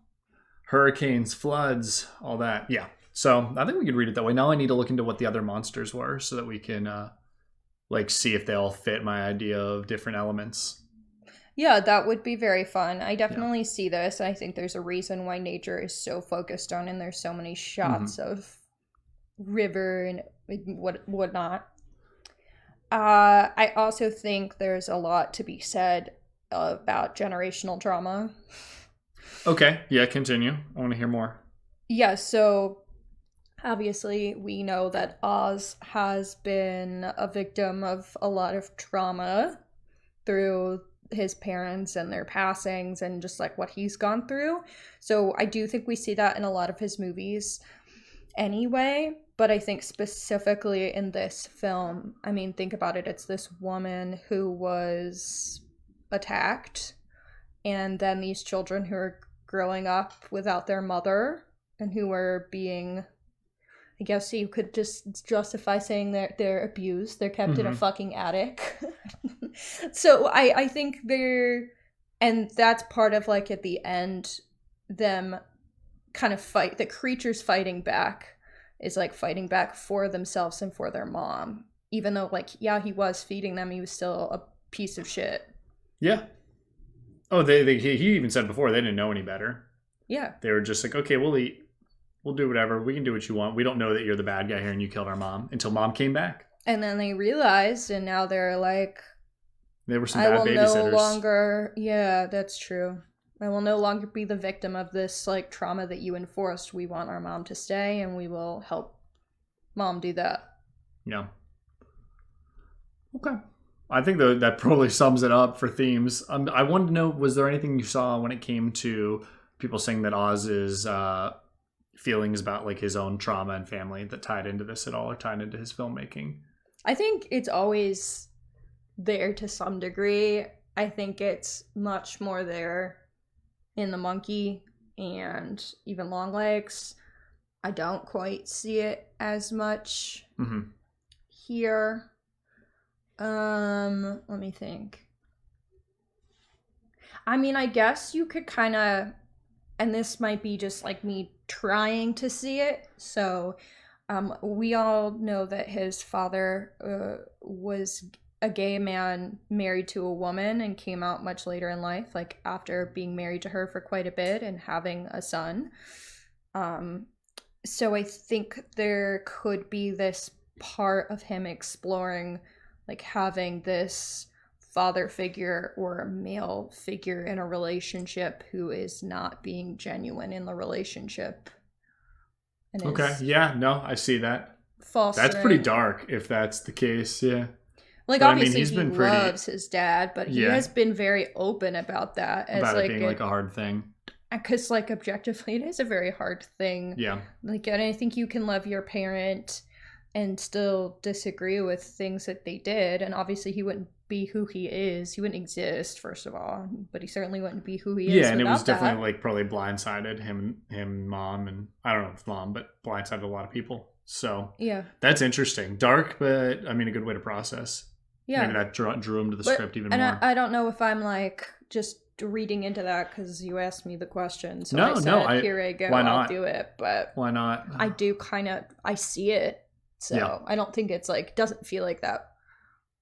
hurricanes, floods, all that. Yeah. So I think we could read it that way. Now I need to look into what the other monsters were so that we can see if they all fit my idea of different elements. Yeah, that would be very fun. I definitely see this. I think there's a reason why nature is so focused on, and there's so many shots of river and whatnot. I also think there's a lot to be said about generational trauma. Okay, yeah, continue. I want to hear more. Yeah, so obviously we know that Oz has been a victim of a lot of trauma through his parents and their passings and just like what he's gone through. So I do think we see that in a lot of his movies anyway, but I think specifically in this film, I mean, think about it. It's this woman who was attacked, and then these children who are growing up without their mother and who are being, I guess you could just justify saying they're abused. They're kept in a fucking attic. So I think and that's part of like at the end, them kind of fight, the creatures fighting back is like fighting back for themselves and for their mom. Even though like, yeah, he was feeding them, he was still a piece of shit. Yeah. Oh, he even said before they didn't know any better. Yeah. They were just like, okay, we'll eat. We'll do whatever. We can do what you want. We don't know that you're the bad guy here and you killed our mom, until mom came back. And then they realized, and now they're like, they were some bad babysitters. No longer, yeah, that's true. I will no longer be the victim of this like trauma that you enforced. We want our mom to stay, and we will help mom do that. Yeah. Okay. I think that probably sums it up for themes. I wanted to know, was there anything you saw when it came to people saying that Oz's feelings about like his own trauma and family that tied into this at all, or tied into his filmmaking? I think it's always there to some degree. I think it's much more there in the monkey and even Longlegs. I don't quite see it as much here. Let me think. I mean, I guess you could kind of, and this might be just like me trying to see it. So, we all know that his father was a gay man married to a woman and came out much later in life, like after being married to her for quite a bit and having a son. So I think there could be this part of him exploring like having this father figure or a male figure in a relationship who is not being genuine in the relationship. Okay, yeah, no, I see that. Fostering. That's pretty dark if that's the case, yeah. Like, but obviously he loves his dad, but he has been very open about that. As about like it being like a hard thing. Because like objectively, it is a very hard thing. Yeah. Like, and I think you can love your parent and still disagree with things that they did. And obviously he wouldn't be who he is. He wouldn't exist, first of all. But he certainly wouldn't be who he is. Yeah, and it was definitely like probably blindsided him, mom, and I don't know if mom, but blindsided a lot of people. So yeah, that's interesting. Dark, but I mean a good way to process. Yeah. Maybe that drew him to the script even more. And I don't know if I'm like just reading into that because you asked me the question. So here I go, I'll do it. But why not? I do I see it. So I don't think it's like, doesn't feel like that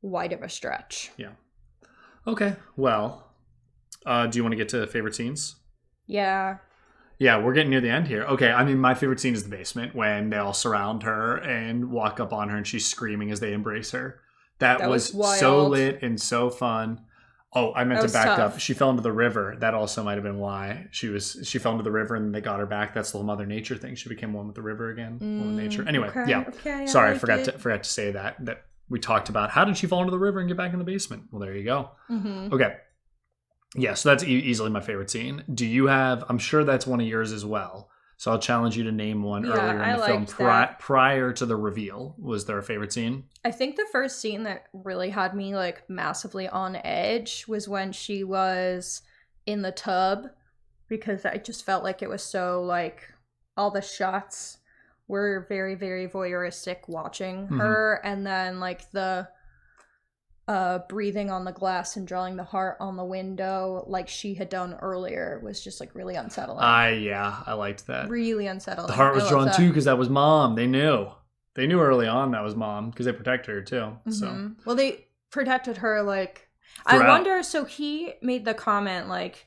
wide of a stretch. Yeah. Okay. Well, do you want to get to favorite scenes? Yeah. Yeah, we're getting near the end here. Okay, I mean, my favorite scene is the basement when they all surround her and walk up on her and she's screaming as they embrace her. That was so lit and so fun. Oh, I meant to back up. She fell into the river. That also might have been why she fell into the river and they got her back. That's the whole Mother Nature thing. She became one with the river again, one with nature. Anyway, yeah. Okay, sorry, I forgot to say that we talked about how did she fall into the river and get back in the basement. Well, there you go. Mm-hmm. Okay. Yeah, so that's easily my favorite scene. Do you have, I'm sure that's one of yours as well. So I'll challenge you to name one earlier in the film prior to the reveal. Was there a favorite scene? I think the first scene that really had me like massively on edge was when she was in the tub, because I just felt like it was so like all the shots were very, very voyeuristic watching her. And then like the breathing on the glass and drawing the heart on the window like she had done earlier was just like really unsettling. I liked that. Really unsettling. The heart was drawn too because that was Mom. They knew early on that was Mom because they protected her too. Mm-hmm. So well, they protected her like throughout. I wonder. So he made the comment like,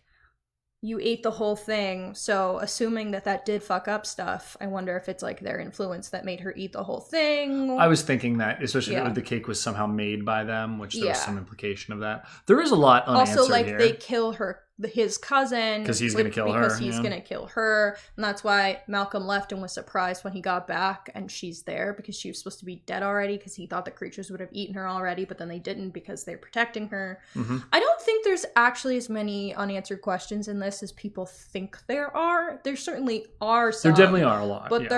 you ate the whole thing, so assuming that did fuck up stuff, I wonder if it's like their influence that made her eat the whole thing. I was thinking that, especially if the cake was somehow made by them, which there was some implication of that. There is a lot unanswered also, like, here. they kill his cousin because he's going to kill her. Because he's going to kill her, and that's why Malcolm left and was surprised when he got back and she's there, because she was supposed to be dead already, because he thought the creatures would have eaten her already, but then they didn't because they're protecting her. Mm-hmm. I don't think there's actually as many unanswered questions in this as people think there are. There certainly are some. There definitely are a lot, but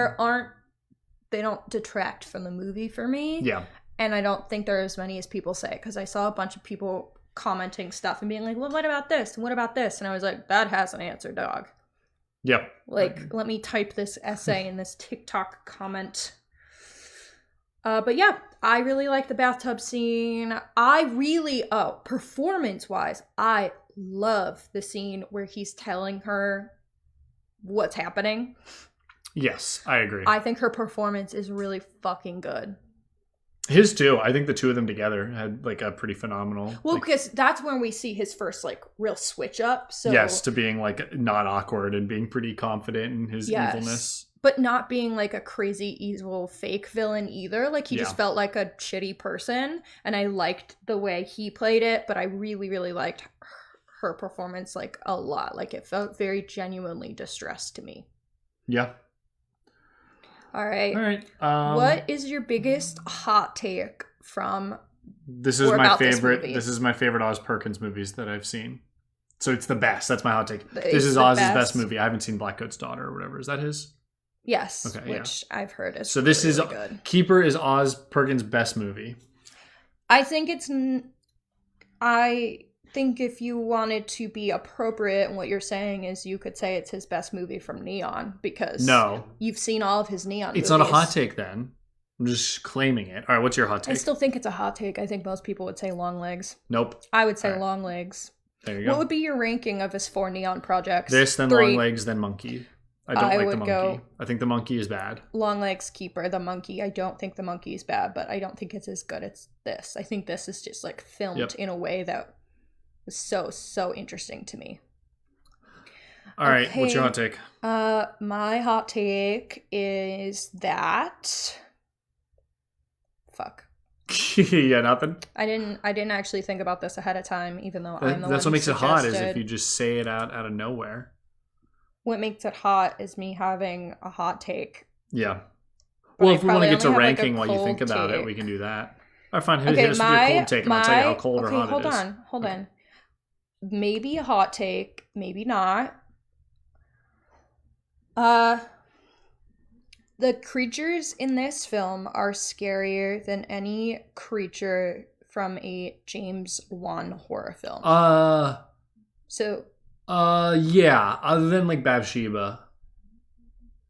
they don't detract from the movie for me. Yeah. And I don't think there are as many as people say, because I saw a bunch of people commenting stuff and being like, well, what about this and what about this, and I was like, that has an answer, dog. Yep. Like, let me type this essay in this TikTok comment. But yeah, I really like the bathtub scene. Performance wise, I love the scene where he's telling her what's happening. Yes, I agree. I think her performance is really fucking good. His too. I think the two of them together had like a pretty phenomenal. Well, because that's when we see his first like real switch up. So yes, to being like not awkward and being pretty confident in his evilness, but not being like a crazy evil fake villain either. Like he just felt like a shitty person, and I liked the way he played it. But I really, really liked her performance like a lot. Like it felt very genuinely distressed to me. Yeah. All right. What is your biggest hot take from? This is my favorite. This is my favorite Oz Perkins movies that I've seen. So it's the best. That's my hot take. This is Oz's best movie. I haven't seen Blackcoat's Daughter or whatever. Is that his? Yes. Okay. Which I've heard is. So this is good. Keeper is Oz Perkins' best movie. I think it's. I think if you wanted to be appropriate, and what you're saying is you could say it's his best movie from Neon, because you've seen all of his Neon movies. It's not a hot take then. I'm just claiming it. All right, what's your hot take? I still think it's a hot take. I think most people would say Long Legs. Nope. I would say Long Legs. There you go. What would be your ranking of his 4 Neon projects? This, then 3. Long Legs, then Monkey. I don't like the Monkey. I think the Monkey is bad. Long Legs, Keeper, the Monkey. I don't think the Monkey is bad, but I don't think it's as good as this. I think this is just like filmed in a way that was so interesting to me. All right, what's your hot take? My hot take is that fuck. Yeah, nothing. I didn't actually think about this ahead of time, even though I'm the one that's what makes suggested. It hot, is if you just say it out of nowhere. What makes it hot is me having a hot take. Yeah. Well, if we want to get to ranking while you think about it, we can do that. All right, fine. Here's your cold take, and I'll tell you how cold or hot it is. Hold on. Maybe a hot take, maybe not. The creatures in this film are scarier than any creature from a James Wan horror film. Yeah, other than like Bathsheba.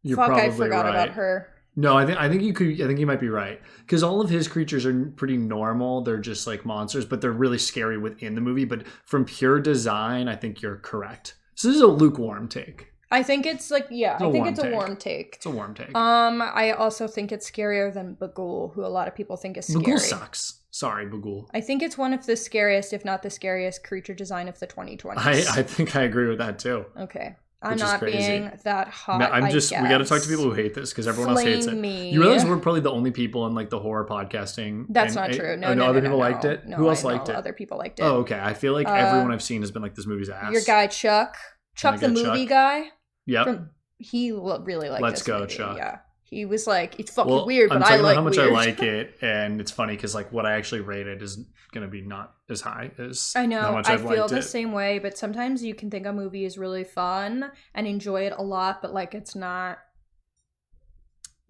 I forgot about her. No, I think you might be right, because all of his creatures are pretty normal. They're just like monsters, but they're really scary within the movie. But from pure design, I think you're correct. So this is a lukewarm take. I think it's like, I think it's a warm take. It's a warm take. I also think it's scarier than Bagul, who a lot of people think is scary. Bagul sucks. Sorry, Bagul. I think it's one of the scariest, if not the scariest, creature design of the 2020s. I think I agree with that too. Okay. I'm not being that hot. No, we got to talk to people who hate this because everyone else hates it. Me. You realize we're probably the only people in like the horror podcasting. That's not true. No, other people liked it. No, who else liked it? Other people liked it. Oh, okay. I feel like everyone I've seen has been like, this movie's ass. Your guy Chuck the movie guy. Yep. He really liked. Let's this go, movie. Chuck. Yeah. He was like, it's fucking weird, but I like weird. how much I like it, and it's funny because like what I actually rated is gonna be not as high as I know. How much I I've feel liked the it. same way, but sometimes you can think a movie is really fun and enjoy it a lot, but like it's not.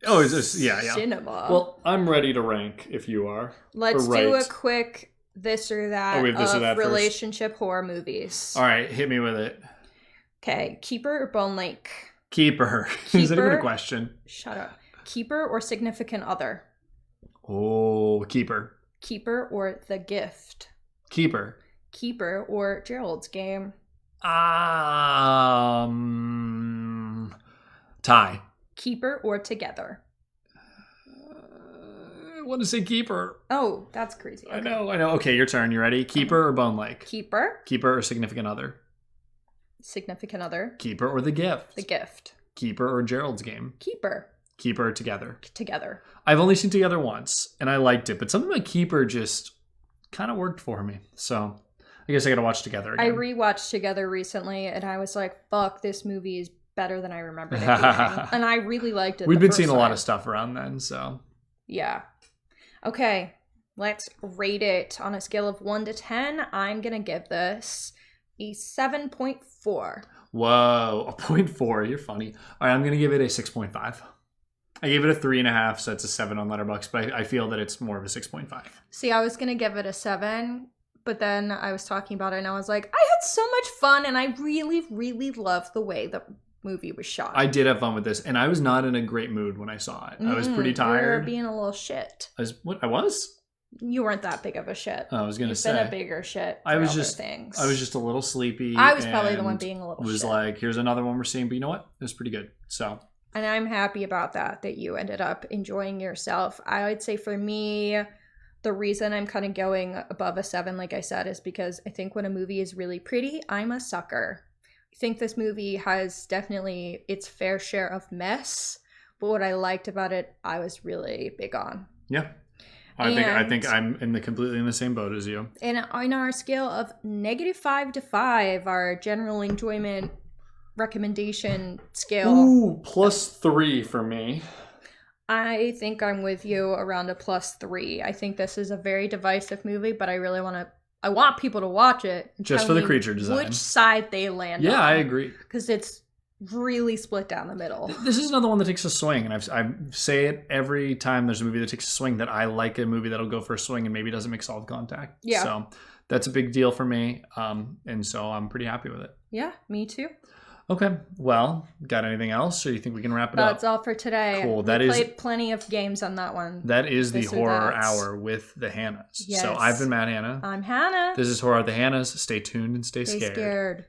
Oh, it's just cinema. Well, I'm ready to rank if you are. Let's do a quick this or that of relationship first. Horror movies. All right, hit me with it. Okay, Keeper or Bone Lake? Keeper. Is that even a question? Shut up. Keeper or Significant Other? Oh, Keeper. Keeper or The Gift? Keeper. Keeper or Gerald's Game? Tie. Keeper or Together? I want to say Keeper. Oh, that's crazy. Okay. I know. Okay, your turn. You ready? Keeper or Bone Lake? Keeper. Keeper or Significant Other? Significant Other. Keeper or The Gift? The Gift. Keeper or Gerald's Game? Keeper. Keeper or Together? Together. I've only seen Together once, and I liked it, but something like Keeper just kind of worked for me. So I guess I gotta watch Together again. I rewatched Together recently, and I was like, fuck, this movie is better than I remembered it being. And I really liked it. We've been seeing a lot of stuff around then, so. Yeah. Okay, let's rate it on a scale of 1 to 10. I'm gonna give this a 7.4. Whoa, a 0.4. You're funny. All right, I'm going to give it a 6.5. I gave it a 3.5, so it's a 7 on Letterboxd, but I feel that it's more of a 6.5. See, I was going to give it a 7, but then I was talking about it and I was like, I had so much fun and I really, really loved the way the movie was shot. I did have fun with this, and I was not in a great mood when I saw it. I was pretty tired. You were being a little shit. I was? You weren't that big of a shit. I was going to say. You've been a bigger shit for things. I was just a little sleepy. I was probably the one being a little shit. Was like, here's another one we're seeing, but you know what? It was pretty good. So. And I'm happy about that you ended up enjoying yourself. I would say for me, the reason I'm kind of going above a 7, like I said, is because I think when a movie is really pretty, I'm a sucker. I think this movie has definitely its fair share of mess, but what I liked about it, I was really big on. Yeah. I think I'm completely in the same boat as you. And on our scale of -5 to 5, our general enjoyment recommendation scale. Ooh, +3 for me. I think I'm with you around a +3. I think this is a very divisive movie, but I want people to watch it. Just for the creature design. Which side they land on. Yeah, I agree. Because it's really split down the middle. This is another one that takes a swing, and I say it every time there's a movie that takes a swing, that I like a movie that'll go for a swing and maybe doesn't make solid contact. Yeah. So that's a big deal for me, and so I'm pretty happy with it. Yeah, me too. Okay, well, got anything else, or do you think we can wrap it up? That's all for today. Cool. We played plenty of games on that one. That is the Horror Hour with the Hannahs. Yes. So I've been Matt Hannah. I'm Hannah. This is Horror at the Hannahs. Stay tuned and stay scared.